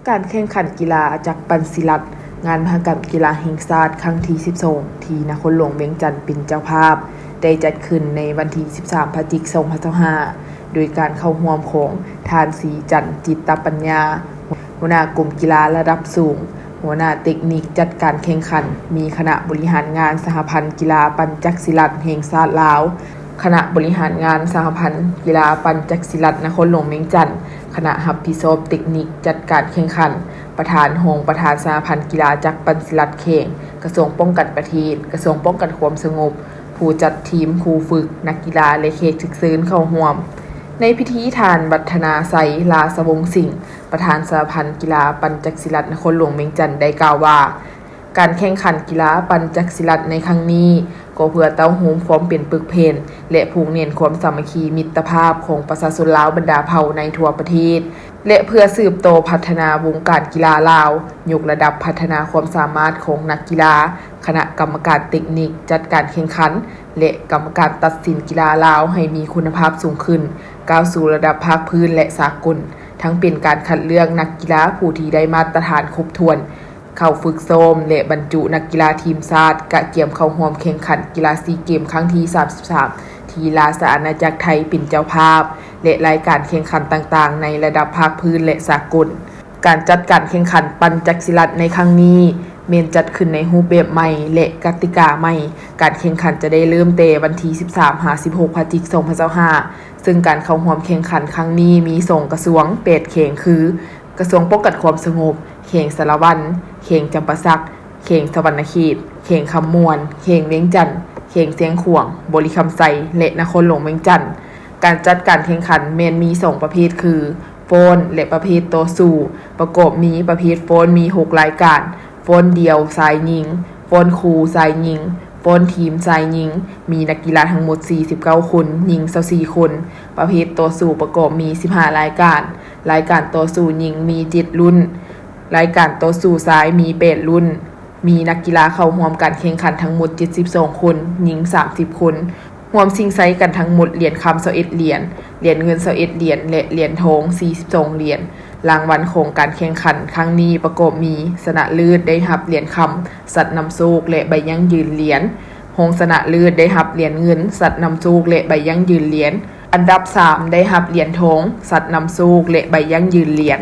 การแข่งขันกีฬาจักรปันศิลัดงานมหกรรมกีฬาแห่งชาติครั้งที่12ที่นครหลวงเวียงจันทน์เป็นเจ้าภาพได้จัดขึ้นในวันที่13พฤศจิกายน2025โดยการเข้าร่วมของทานศรีจันทร์จิตตปัญญาหัวหน้ากลุ่มกีฬาระดับสูงหัวหน้าเทคนิคจัดการแข่งขันมีคณะบริหารงานสหพันธ์กีฬาปัญจักรศิลัดแห่งชาติลาวคณะบริหารงานสหพันธ์กีฬาปัญจักรศิลัดนครหลวงเวียงจันทน์คณะรับผิดชอบเทคนิคจัดการแข่งขันประธานประธานสหพันธ์กีฬาจักรปันศิลัดเข่งกระทรวงป้องกันประเทศกระทรวงป้องกันความสงบผู้จัดทีมครูฝึกนักกีฬาและเขตศึกษาเข้าร่วมในพิธีทานบัฒนาไสลาสวงศ์สิงห์ประธานสหพันธ์กีฬาปัญจักรศิลัดนครหลวงเวียงจันทน์ได้กล่าวว่าการแข่งขันกีฬาปัญจักรศิลัดในครั้งนี้ก็เพื่อเต้าหูมความเป็นปึกเพนและผูกเน่นความสามัคคีมิตรภาพของประชาชนลาวบรรดาเผ่าในทั่วประเทศและเพื่อสืบโตพัฒนาวงการกีฬาลาวยกระดับพัฒนาความสามารถของนักกีฬาคณะกรรมการเทคนิคจัดการแข่งขันและกรรมการตัดสินกีฬาลาวให้มีคุณภาพสูงขึ้นก้าวสู่ระดับภาคพื้นและสากลทั้งเป็นการคัดเลือกนักกีฬาผู้ที่ได้มาตรฐานครบถ้วนเข้าฝึกซ้อมและบรรจุนักกีฬาทีมชาติกะเกียมเข้าร่วมแข่งขันกีฬาซีเกมครั้งที่33ที่ราชอาณาจักรไทยเป็นเจ้าภาพและรายการแข่งขันต่างๆในระดับภาคพื้นและสากลการจัดการแข่งขันปัญจักรศิลัดในครั้งนี้เมนจัดขึ้นในรูปแบบใหม่และกติกาใหม่การแข่งขันจะได้เริ่มแต่วันที่13-16พฤศจิกายน2025ซึ่งการเข้าร่วมแข่งขันครั้งนี้มี2กระทรวง8เขตคือกระทรวงป้องกันความสงบเขตสารวัตรเขตจำปาสักเขตสวรรณเขตเขตคำมวนเขตเวียงจันทน์เขตเสียงขวงบริคำไซและนครหลวงเวียงจันทน์การจัดการแข่งขันเมนมี2ประเภทคือโฟนและประเภทต่อสู้ประกอบมีประเภทโฟนมี6รายการโฟนเดียวชายหญิงโฟนคู่ชายหญิงโฟนทีมชายหญิงมีนักกีฬาทั้งหมด49คนหญิง24คนประเภทต่อสู้ประกอบมี15รายการต่อสู้หญิงมี7รุ่นรายการต่อสู้ชายมี8รุ่นมีนักกีฬาเข้าร่วมการแข่งขันทั้งหมด72คนหญิง30คนร่วมชิงไซกันทั้งหมดเหรียญคำ21เหรียญเงิน21เหรียญและเหรียญทอง42เหรียญรางวัลของการแข่งขันครั้งนี้ประกอบมีชนะเลิศได้รับเหรียญคำสัตว์นำโชคและใบยั่งยืนเหรียญชนะเลิศได้รับเหรียญเงินสัตว์นำโชคและใบยั่งยืนเหรียญอันดับ3ได้รับเหรียญทองสัตว์นำโชคและใบยั่งยืนเหรียญ